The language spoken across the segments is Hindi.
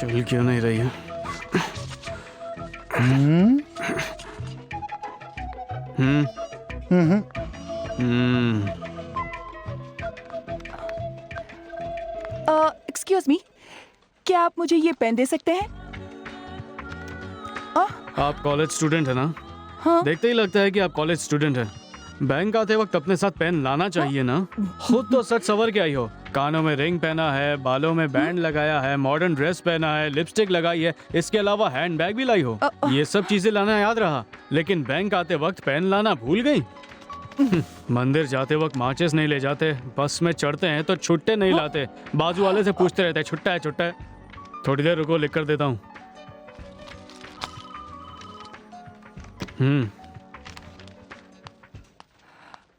चल क्यों नहीं रही है? एक्सक्यूज मी, क्या आप मुझे ये पेन दे सकते हैं? आप कॉलेज स्टूडेंट है ना? हाँ। देखते ही लगता है कि आप कॉलेज स्टूडेंट है। बैंक आते वक्त अपने साथ पेन लाना चाहिए ना। खुद तो सच सवर के आई हो, कानों में रिंग पहना है, बालों में बैंड लगाया है, मॉडर्न ड्रेस पहना है, लिपस्टिक लगाई है, इसके अलावा हैंड बैग भी लाई हो। ये सब चीजें लाना याद रहा, लेकिन बैंक आते वक्त पेन लाना भूल गई। मंदिर जाते वक्त माचिस नहीं ले जाते, बस में चढ़ते हैं तो छुट्टे नहीं लाते, बाजू वाले से पूछते रहते छुट्टा है छुट्टा है। थोड़ी देर रुको, लिख कर देता हूँ।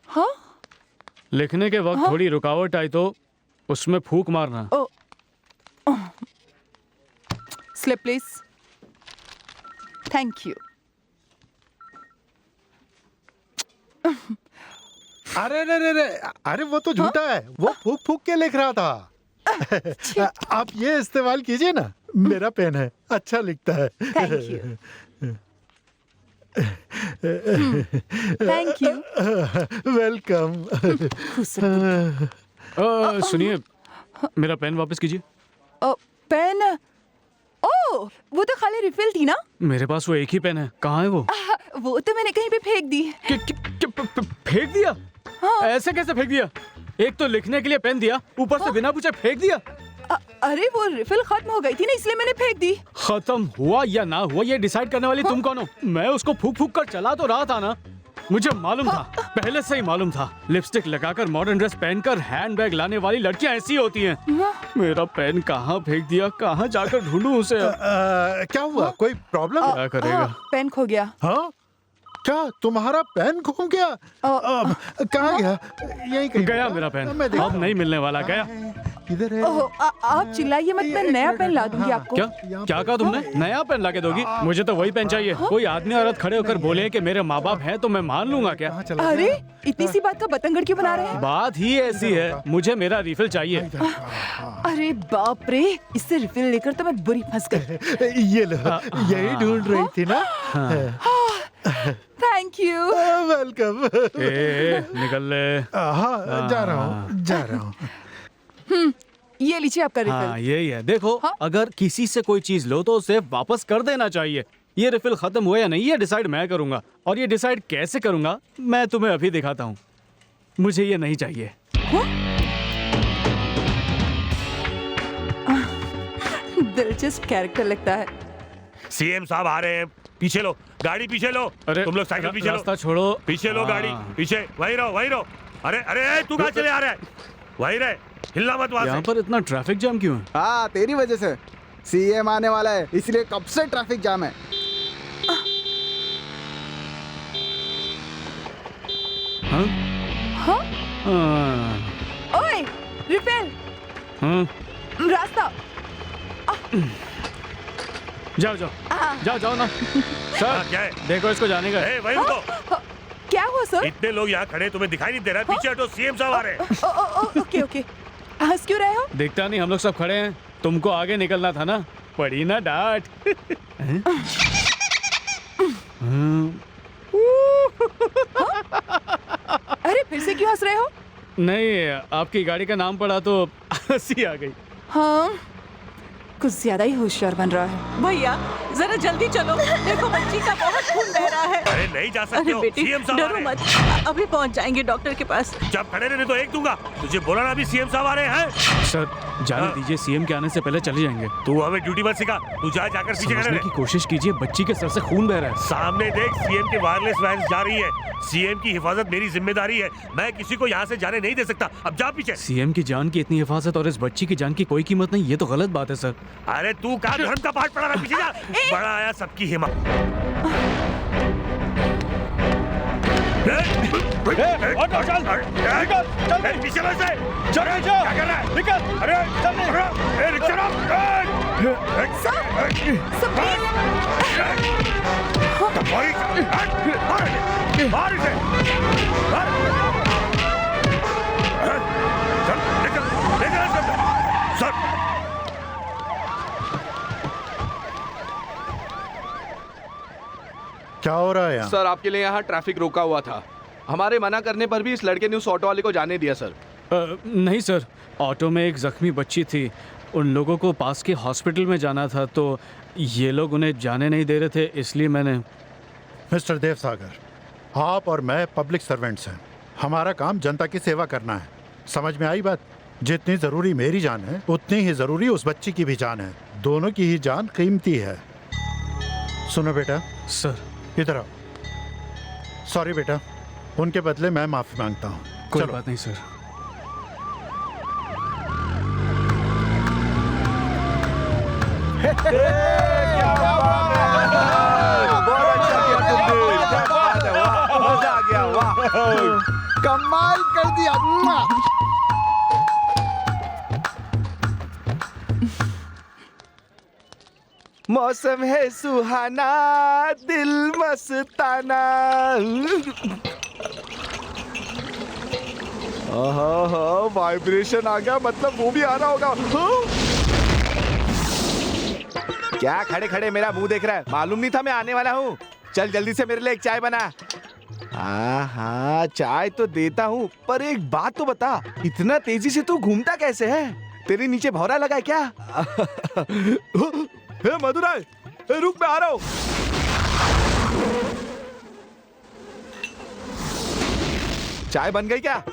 हाँ? लिखने के वक्त थोड़ी रुकावट आई तो उसमें फूंक मारना। Slip please. Thank you. अरे रे रे रे, अरे वो तो झूठा है, वो फूक फूक के लिख रहा था। आप ये इस्तेमाल कीजिए ना, मेरा पेन है, अच्छा लिखता है। Thank you. Thank you. Welcome. सुनिए, मेरा पेन वापस कीजिए। पेन? ओह, वो तो खाली रिफिल थी ना। मेरे पास वो एक ही पेन है, कहाँ है वो? वो तो मैंने कहीं पे फेंक दी। फेंक दिया? ऐसे कैसे फेंक दिया? एक तो लिखने के लिए पेन दिया, ऊपर से बिना पूछे फेंक दिया। अरे वो रिफिल खत्म हो गई थी ना, इसलिए मैंने फेंक दी। खत्म हुआ या ना हुआ ये डिसाइड करने वाली तुम कौन हो? मैं उसको फूक फूक कर चला तो रहा था ना, मुझे मालूम था, पहले से ही मालूम था। लिपस्टिक लगाकर, मॉडर्न ड्रेस पहनकर, हैंड बैग लाने वाली लड़कियां ऐसी होती हैं। मेरा पेन कहाँ फेंक दिया, कहाँ जाकर ढूंढूं उसे? क्या हुआ? कोई प्रॉब्लम? क्या करेगा? पेन खो गया। हाँ? क्या तुम्हारा पेन खो गया? कहाँ गया? यही कहीं गया मेरा पेन, अब नहीं मिलने वाला। गया इधर है। आप चिल्लाइए मत, मैं नया पेन ला दूंगी आपको। क्या कहा तुमने? नया पेन लाके दोगी? मुझे तो वही पेन चाहिए। कोई आदमी औरत खड़े होकर बोले कि मेरे माँ बाप हैं तो मैं मान लूंगा क्या? अरे इतनी सी बात का बतंगड़ क्यों बना रहे हैं? बात ही ऐसी है, मुझे मेरा रिफिल चाहिए। अरे बाप रे, इससे रिफिल लेकर तो मैं बुरी फंस गई। ये लो, यही ढूंढ रही थी ना। Thank you. वेलकम। निकल ले। हाँ, जा रहा हूँ। ये लीजिए आपका रिफिल। हाँ, यही है। देखो, अगर किसी से कोई चीज लो तो उसे वापस कर देना चाहिए। ये रिफिल खत्म हुआ या नहीं, ये डिसाइड मैं करूंगा, और ये डिसाइड कैसे करूंगा मैं तुम्हें अभी दिखाता हूँ। मुझे ये नहीं चाहिए। दिलचस्प कैरेक्टर लगता है। सीएम साहब आ रहे हैं, पीछे लो गाड़ी, पीछे लो। अरे तुम लोग साइकिल पीछे लो, रास्ता छोड़ो। पीछे लो गाड़ी, पीछे। वहीं रहो, वहीं रहो। अरे अरे तू कहाँ चले आ रहा है? वहीं रहे, हिलना मत वहाँ से। यहाँ पर इतना ट्रैफिक जाम क्यों है? हाँ, तेरी वजह से। सीएम आने वाला है, इसलिए कब से ट्रैफिक जाम है। हाँ? हाँ? हाँ। ओए, रिफिल। हाँ? रास्ता। जाओ जाओ जाओ जाओ ना। सर क्या है? देखो इसको जाने का। वहीं रुको। क्या हुआ सर? इतने लोग यहाँ खड़े, तुम्हें दिखाई नहीं दे रहा? पीछे हटो, सीएम साहब आ रहे हैं। Okay okay. हंस क्यों रहे हो? दिखता नहीं, हम लोग सब खड़े हैं, तुमको आगे निकलना था ना, पड़ी ना डांट। अरे फिर से क्यों हंस रहे हो? नहीं, आपकी गाड़ी का नाम पड़ा तो हंसी आ गई। हाँ, कुछ ज्यादा ही होशियार बन रहा है। भैया जरा जल्दी चलो, देखो बच्ची का बहुत खून बह रहा है। अरे नहीं जा सकते अरे हो, बेटी सीएम साहब आ डरो रहे हैं। मत, अभी पहुंच जाएंगे डॉक्टर के पास। जब खड़े रहने तो एक दूंगा। तुझे बोला ना अभी सीएम साहब आ रहे हैं। सर जाने दीजिए, सीएम के आने से पहले चले जाएंगे। तू हमें ड्यूटी मत सिखा, तू जाकर पीछे खड़े समझने रह। की कोशिश कीजिए, बच्ची के सर से खून बह रहा है। सामने देख, सीएम की वायरलेस वैन जा रही है। सीएम की हिफाजत मेरी जिम्मेदारी है, मैं किसी को यहाँ से जाने नहीं दे सकता। अब जा पीछे। सीएम की जान की इतनी हिफाजत और इस बच्ची की जान की कोई कीमत नहीं, ये तो गलत बात है सर। अरे तू कहाँ धर्म का पाठ पढ़ा रहा? पीछे जा। बड़ा आया सबकी हिम्मत। पीछे बस है। क्या कर रहा है? निकल। अरे रिक्शा क्या हो रहा है यहाँ? सर आपके लिए यहाँ ट्रैफिक रोका हुआ था। हमारे मना करने पर भी इस लड़के ने उस ऑटो वाले को जाने दिया सर। नहीं सर, ऑटो में एक जख्मी बच्ची थी, उन लोगों को पास के हॉस्पिटल में जाना था, तो ये लोग उन्हें जाने नहीं दे रहे थे, इसलिए मैंने। मिस्टर देवसागर, आप और मैं पब्लिक सर्वेंट्स हैं। हमारा काम जनता की सेवा करना है। समझ में आई बात? जितनी ज़रूरी मेरी जान है उतनी ही ज़रूरी उस बच्ची की भी जान है। दोनों की ही जान कीमती है। सुनो बेटा। सर। इधर आओ। सॉरी बेटा, उनके बदले मैं माफ़ी मांगता हूँ। कोई बात नहीं सर। बहुत अच्छा किया तुमने। क्या बात है, वाह, मजा आ गया, वाह, कमाल कर दिया। मौसम है सुहाना, दिल मस्ताना। वाइब्रेशन आ गया, मतलब वो भी आ रहा होगा। क्या खड़े खड़े मेरा मुंह देख रहा है? मालूम नहीं था मैं आने वाला हूँ। चल जल्दी से मेरे लिए एक चाय बना। हाँ चाय तो देता हूँ, पर एक बात तो बता, इतना तेजी से तू घूमता कैसे है? तेरे नीचे भौरा लगा है क्या? हे मधुराय, रुक, मैं आ रहा हूँ। चाय बन गई क्या?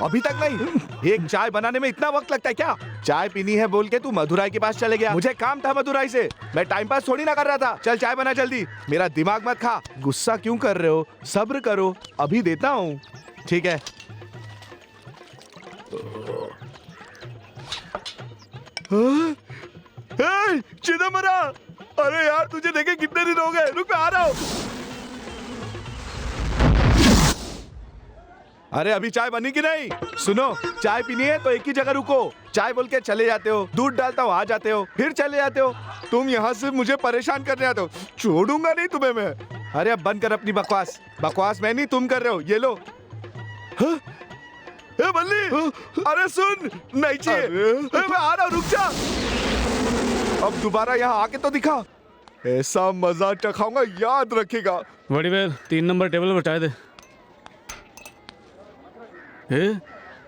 अभी तक नहीं? एक चाय बनाने में इतना वक्त लगता है क्या? चाय पीनी है बोल के तू मधुराई के पास चले गया। मुझे काम था मधुराई से, मैं टाइम पास थोड़ी ना कर रहा था। चल चाय बना जल्दी, मेरा दिमाग मत खा। गुस्सा क्यों कर रहे हो? सब्र करो, अभी देता हूँ। ठीक है। चिदम्बरा, अरे यार तुझे देखे कितने दिन हो गए। रुक, मैं आ रहा हूँ। अरे अभी चाय बनी कि नहीं? सुनो, चाय पीनी है तो एक ही जगह रुको। चाय बोल के चले जाते हो, दूध डालता हूँ, आ जाते हो, फिर चले जाते हो। तुम यहाँ से मुझे परेशान करने आते हो, छोड़ूंगा नहीं तुम्हें मैं। अरे अब बंद कर अपनी बकवास। बकवास मैं नहीं, तुम कर रहे हो। ये लो। हाँ? ए बल्ली, अरे सुन, नहीं चाहिए। मैं आ रहा हूँ, रुक जा। अब दोबारा यहाँ आके तो दिखा, ऐसा मजा चखाऊंगा, याद रखेगा। वडीवेल, 3 नंबर टेबल पर चाय दे।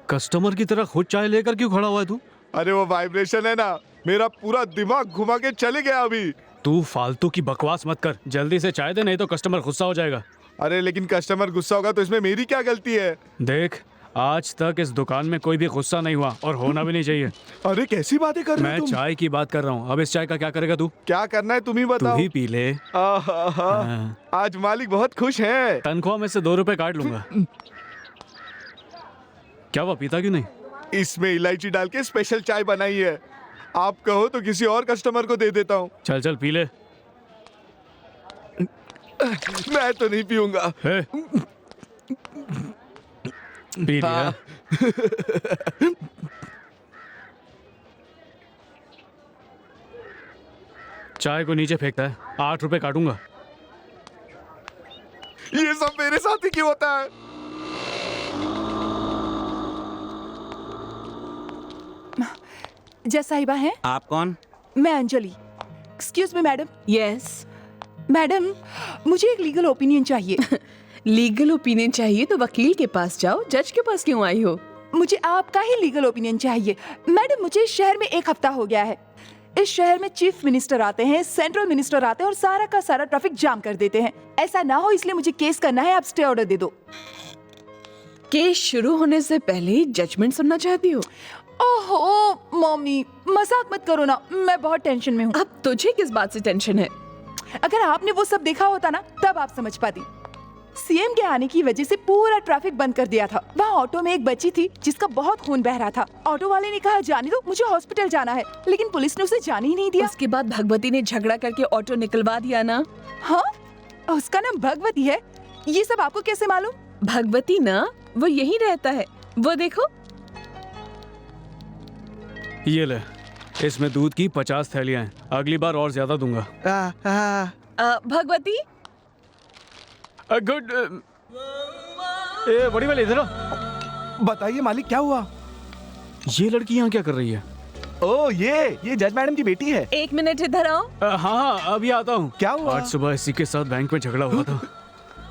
कस्टमर की तरह खुद चाय लेकर क्यों खड़ा हुआ है तू? अरे वो वाइब्रेशन है ना, मेरा पूरा दिमाग घुमा के चले गया अभी। तू फालतू की बकवास मत कर, जल्दी से चाय दे, नहीं तो कस्टमर गुस्सा हो जाएगा। अरे लेकिन कस्टमर गुस्सा होगा तो इसमें मेरी क्या गलती है? देख, आज तक इस दुकान में कोई भी गुस्सा नहीं हुआ और होना भी नहीं चाहिए। अरे कैसी बातें कर रहे मैं हो तुम? चाय की बात कर रहा हूँ। अब इस चाय का क्या करेगा तू? क्या करना है तुम ही तू बताओ। ही पी ले। हाँ। आज मालिक बहुत खुश है। तनख्वाह में से 2 रुपए काट लूंगा। क्या वो पीता क्यों नहीं? इसमें इलायची डाल के स्पेशल चाय बनाई है। आप कहो तो किसी और कस्टमर को दे देता हूँ। चल चल पी ले। मैं तो नहीं पीऊंगा। पी लिया। चाय को नीचे फेंकता है, 8 रुपए काटूंगा। ये सब मेरे साथ ही क्यों होता है? जय साहिबा हैं? आप कौन? मैं Anjali. Excuse me madam. Yes. Madam, मुझे एक लीगल ओपिनियन चाहिए। लीगल ओपिनियन चाहिए तो वकील के पास जाओ, जज के पास क्यों आई हो? मुझे आपका ही लीगल ओपिनियन चाहिए। मैडम, मुझे इस शहर में 1 हफ्ता हो गया है। इस शहर में चीफ मिनिस्टर आते हैं, सेंट्रल मिनिस्टर आते हैं और सारा का सारा ट्रैफिक जाम कर देते हैं। ऐसा ना हो इसलिए मुझे केस करना है। आप स्टे ऑर्डर दे दो। केस शुरू होने से पहले ही जजमेंट सुनना चाहती हो? ओहो मम्मी, मजाक मत करो ना, मैं बहुत टेंशन में हूँ। अब तुझे किस बात से टेंशन है? अगर आपने वो सब देखा होता ना, तब आप समझ पाती। सीएम के आने की वजह से पूरा ट्रैफिक बंद कर दिया था। वहाँ ऑटो में एक बच्ची थी जिसका बहुत खून बह रहा था। ऑटो वाले ने कहा जाने दो, मुझे हॉस्पिटल जाना है, लेकिन पुलिस ने उसे जाने ही नहीं दिया। उसके बाद भगवती ने झगड़ा करके ऑटो निकलवा दिया ना? हाँ, उसका नाम भगवती है। ये सब आपको कैसे मालूम? भगवती ना, वो यहीं रहता है, वो देखो। ये ले, इसमें दूध की 50 थैलियां हैं, अगली बार और ज्यादा दूंगा। भगवती, गुड। ए बड़ी वाले इधर आओ। बताइए मालिक, क्या हुआ? ये लड़की यहाँ क्या कर रही है? ओ ये जज मैडम की बेटी है। 1 मिनट इधर आओ। हाँ हाँ अभी आता हूँ। क्या हुआ? आज सुबह इसी के साथ बैंक में झगड़ा हुआ था।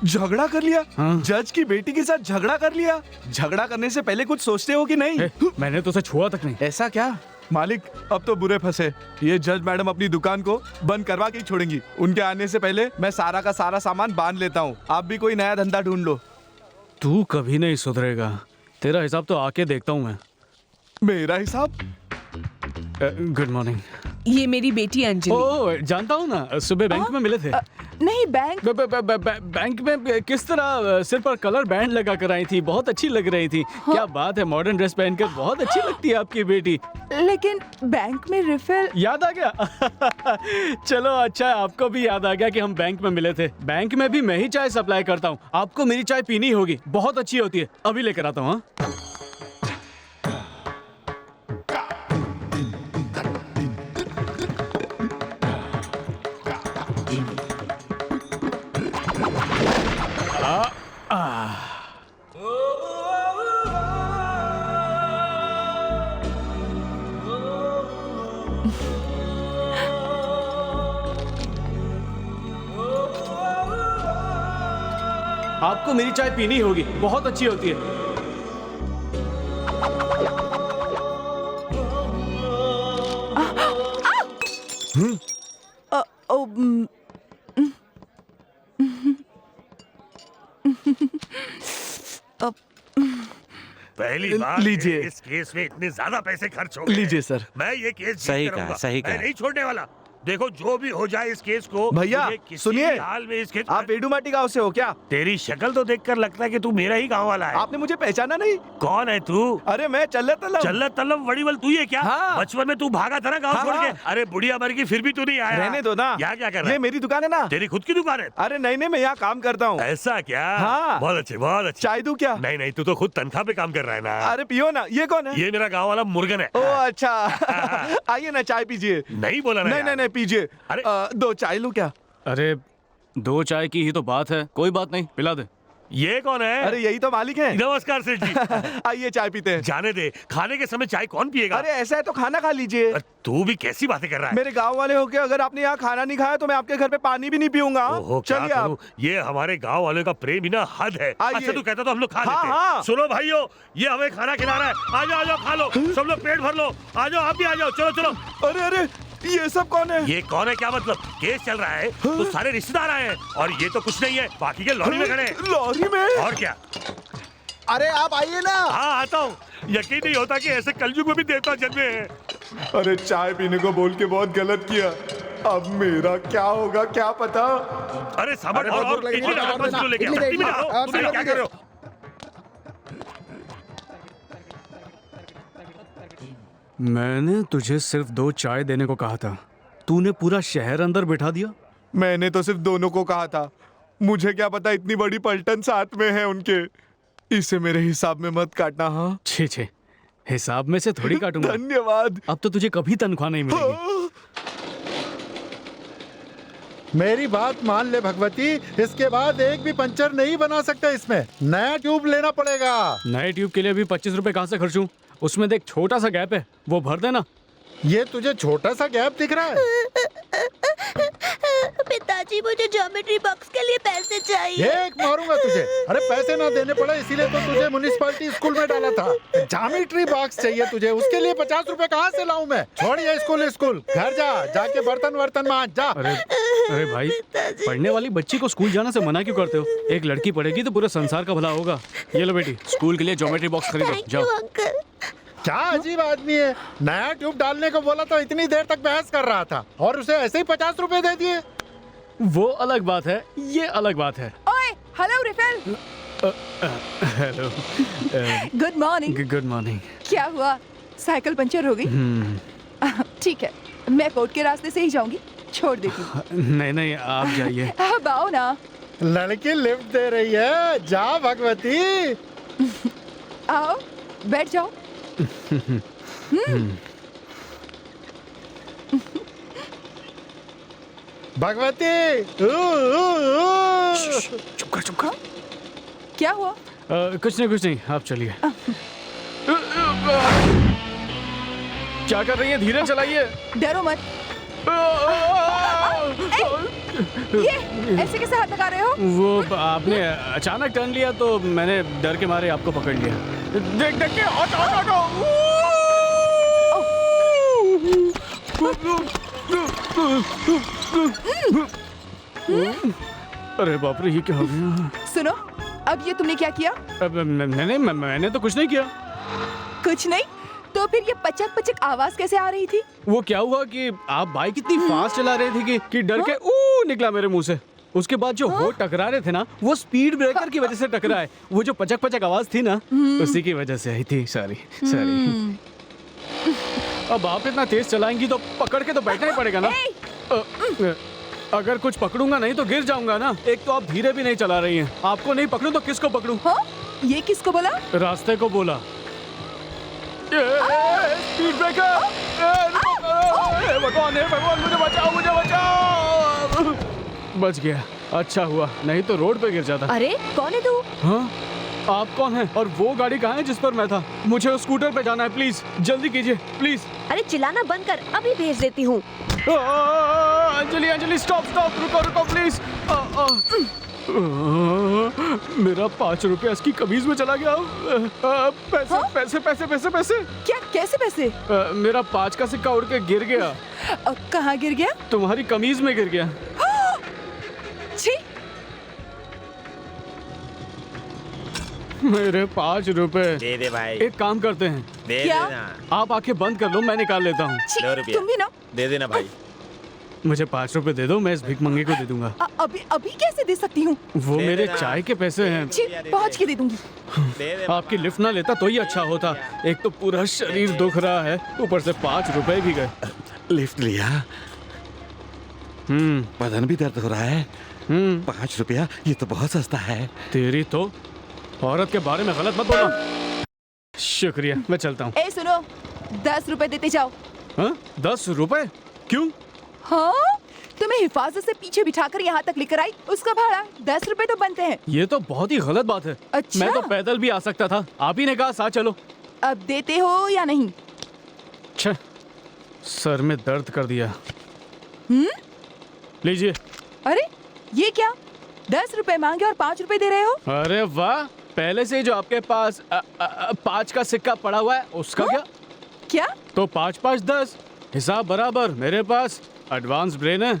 झगड़ा कर लिया? हाँ। जज की बेटी के साथ झगड़ा कर लिया? झगड़ा करने से पहले कुछ सोचते हो कि नहीं? मैंने तो उसे छुआ तक नहीं। ऐसा क्या? मालिक अब तो बुरे फंसे। ये जज मैडम अपनी दुकान को बंद करवा के ही छोड़ेंगी। उनके आने से पहले मैं सारा का सारा सामान बांध लेता हूँ। आप भी कोई नया धंधा ढूंढ लो। तू कभी नहीं सुधरेगा। तेरा हिसाब तो आके देखता हूँ मैं। मेरा हिसाब? Good morning. ये मेरी बेटी अंजलि। ओ जानता हूँ ना, सुबह बैंक में मिले थे। नहीं बैंक बैंक में किस तरह सिर पर कलर बैंड लगा कर आई थी, बहुत अच्छी लग रही थी। क्या बात है, मॉडर्न ड्रेस पहनकर बहुत अच्छी लगती है आपकी बेटी। लेकिन बैंक में रिफिल। याद आ गया? चलो अच्छा है, आपको भी याद आ गया कि हम बैंक में मिले थे। बैंक में भी मैं ही चाय सप्लाई करता हूँ। आपको मेरी चाय पीनी होगी, बहुत अच्छी होती है। अभी लेकर आता हूँ। हाँ? आपको मेरी चाय पीनी होगी, बहुत अच्छी होती है। पहली बार लीजिए। इस केस में इतने ज्यादा पैसे खर्च हो गए। लीजिए सर। मैं ये केस सही जीत कहा, करूंगा। सही कहा। मैं नहीं छोड़ने वाला। देखो जो भी हो जाए इस केस को, भैया मुझे किसी सुनिए, भी हाल में इस केस। आप वेडूमाटी गांव से हो क्या? तेरी शक्ल तो देखकर लगता है कि तू मेरा ही गांव वाला है। आपने मुझे पहचाना नहीं? कौन है तू? अरे मैं चल्लत तलब। चल्लत तलब वड़ीवल तू ही है क्या? हाँ। बचपन में तू भागा था ना गांव हाँ, छोड़ के। हाँ। अरे बुढ़िया मर गई फिर भी तू नहीं आया। रहने दो ना। यहाँ क्या कर रहा ये है? मेरी दुकान है ना। तेरी खुद की दुकान है? अरे नहीं नहीं, मैं यहाँ काम करता हूँ। ऐसा क्या? हाँ। बहुत अच्छे, बहुत अच्छे। चाय दूं क्या? नहीं नहीं, तू तो खुद तनख्वाह पे काम कर रहा है ना। अरे पियो ना। ये कौन है? ये मेरा गांव वाला मुर्गन है। ओ अच्छा। आइए ना, चाय पीजिए। नहीं बोला ना नहीं यार। नहीं नहीं, पीजिए। अरे। 2 चाय लूं क्या? अरे 2 चाय की ही तो बात है, कोई बात नहीं, पिला दे। ये कौन है? अरे यही तो मालिक है। नमस्कार सेठ जी। आइए चाय पीते हैं। जाने दे, खाने के समय चाय कौन पिएगा? अरे ऐसा है तो खाना खा लीजिए। तू भी कैसी बातें कर रहा है? मेरे गांव वाले होके अगर आपने यहाँ खाना नहीं खाया तो मैं आपके घर पे पानी भी नहीं पीऊंगा। ओहो, क्या चलिए करूं? आप। ये हमारे गांव वालों का प्रेम ही ना हद है। आइए। अच्छा तू कहता तो हम लोग खा हाँ, लेते। हाँ। सुनो भाइयों, ये हमें खाना खिला रहा है। आ जाओ खा लो, सब लोग पेट भर लो। आ जाओ, आप भी आ जाओ, चलो चलो। अरे अरे, ये सब कौन है? ये कौन है क्या मतलब? केस चल रहा है तो सारे रिश्तेदार आए हैं और ये तो कुछ नहीं है, बाकी के लॉरी में खड़े हैं। लॉरी में? और क्या? अरे आप आइए ना। हाँ आता हूँ। यकीन नहीं होता कि ऐसे कलयुग में भी देवता जन्मे हैं। अरे चाय पीने को बोल के बहुत गलत किया। अब मेरा क्या होगा क्या पता। अरे सामान अरे बहुत भूख लगी, इडली लाओ, 5 किलो लेके आओ। इडली इडली देना। लाओ, आप तुम सब क्या कर रहे हो? मैंने तुझे सिर्फ 2 चाय देने को कहा था, तूने पूरा शहर अंदर बिठा दिया। मैंने तो सिर्फ दोनों को कहा था। मुझे क्या पता इतनी बड़ी पलटन साथ में है उनके। इसे मेरे हिसाब में मत काटना। हाँ छे छे, हिसाब में से थोड़ी काटूंगा। धन्यवाद। अब तो तुझे कभी तनख्वाह नहीं मिलेगी। मेरी बात मान ले भगवती, इसके बाद एक भी पंचर नहीं बना सकते इसमें। नया ट्यूब लेना पड़ेगा। नए ट्यूब के लिए भी 25 रुपए कहाँ से खर्चूं? उसमें देख छोटा सा गैप है, वो भर देना। ये तुझे छोटा सा गैप दिख रहा है? पिताजी मुझे ज्योमेट्री बॉक्स के लिए पैसे चाहिए। एक मारूंगा तुझे। अरे पैसे ना देने पड़े इसीलिए तो तुझे म्युनिसिपैलिटी स्कूल में डाला था। ज्योमेट्री बॉक्स चाहिए तुझे, उसके लिए 50 रुपए कहाँ से लाऊं मैं? छोड़ ये स्कूल स्कूल, घर जा, जाके बर्तन वर्तन मांज जा। अरे भाई, पढ़ने वाली बच्ची को स्कूल जाना से मना क्यों करते हो? एक लड़की पढ़ेगी तो पूरे संसार का भला होगा। ये लो बेटी, स्कूल के लिए ज्योमेट्री बॉक्स खरीदो, थैंक जाओ। You uncle. क्या अजीब आदमी है, नया ट्यूब डालने को बोला तो इतनी देर तक बहस कर रहा था और उसे ऐसे ही 50 रुपए दे दिए। वो अलग बात है, ये अलग बात है। ओए hello refill. Hello, good morning. Good morning. क्या हुआ, साइकिल पंचर हो गई? ठीक है, मैं कोर्ट के रास्ते से ही जाऊंगी, छोड़ देती हूँ। नहीं नहीं, आप जाइए। अब आओ ना। लड़की लिफ्ट दे रही है, जा भगवती। आओ बैठ जाओ। भगवती। चुप कर, चुप कर। क्या हुआ? कुछ नहीं, आप चलिए। क्या कर रही है? धीरे चलाइए। डरो मत। ये ऐसे कैसे हाथ लगा रहे हो? वो आपने अचानक टर्न लिया तो मैंने डर के मारे आपको पकड़ लिया। देख देख के ऑटो ऑटो अरे बाप रे, ये क्या हो गया? सुनो, अब ये तुमने क्या किया? अब मैंने तो कुछ नहीं किया। कुछ नहीं? तो फिर ये पचक पचक आवाज कैसे आ रही थी? वो क्या हुआ कि आप बाइक इतनी फास्ट चला रहे थे कि डर के निकला मेरे मुंह से। उसके बाद जो हो टकरा रहे थे ना, वो स्पीड ब्रेकर की वजह से टकराए। वो जो पचक पचक आवाज थी ना, उसी की वजह से आई थी। Sorry sorry. अब आप इतना तेज चलाएंगी तो पकड़ के तो बैठना ही पड़ेगा ना। अगर कुछ पकड़ूंगा नहीं तो गिर जाऊंगा ना। एक तो आप धीरे भी नहीं चला रही हैं। आपको नहीं पकड़ूं तो किसको पकड़ूं? हाँ? ये किसको बोला? रास्ते को बोला। Speed breaker! भगवान है भगवान, मुझे बचाओ, मुझे बचाओ! बच गया, अच्छा हुआ, नहीं तो रोड पे गिर जाता। अरे कौन है तू? हाँ? आप कौन हैं? और वो गाड़ी कहाँ है जिस पर मैं था? मुझे उस स्कूटर पे जाना है, प्लीज जल्दी कीजिए प्लीज। अरे चिल्लाना बंद कर, अभी भेज देती हूँ। अंजलि अंजलि, स्टॉप स्टॉप, रुको रुको प्लीज। मेरा 5 रुपया इसकी कमीज में चला गया। पैसे हाँ? पैसे पैसे पैसे पैसे। क्या? कैसे पैसे? मेरा 5 का सिक्का उड़ के गिर गया। कहाँ गिर गया? तुम्हारी कमीज में गिर गया। छी! मेरे 5 रुपए। दे दे भाई, एक काम करते हैं, दे क्या? देना। आप आंखें बंद कर लो, मैं निकाल लेता हूँ। छी, 2 रुपया। तुम भी ना। दे देना भाई। मुझे 5 रुपए दे दो, मैं इस भिख मंगे को दे दूंगा। अभी अभी कैसे दे सकती हूँ? वो दे मेरे देना। चाय के पैसे हैं। छी, पहुँच के दे दूंगी। दे दे आपकी लिफ्ट ना लेता तो ही अच्छा होता। एक तो पूरा शरीर दुख रहा है, ऊपर से 5 रुपए भी गए। लिफ्ट लिया, बदन भी दर्द हो रहा है। 5 रुपया, ये तो बहुत सस्ता है। तेरी तो औरत के बारे में गलत मत बोलना। शुक्रिया, मैं चलता हूँ। ए सुनो, 10 रुपए देते जाओ। हाँ? 10 रुपए? क्यों? हाँ? तुम्हें हिफाजत से पीछे बिठाकर यहाँ तक लेकर आई, उसका भाड़ा 10 रुपए तो बनते हैं। ये तो बहुत ही गलत बात है। अच्छा? मैं तो पैदल भी आ सकता था, आप ही ने कहा साथ चलो। अब देते हो या नहीं? छे, सर में दर्द कर दिया। लीजिए। अरे ये क्या? 10 रुपए मांगे और 5 रुपए दे रहे हो? अरे वाह, पहले से जो आपके पास 5 का सिक्का पड़ा हुआ है उसका हाँ? क्या? क्या? तो 5 5 10, हिसाब बराबर। मेरे पास एडवांस ब्रेन है।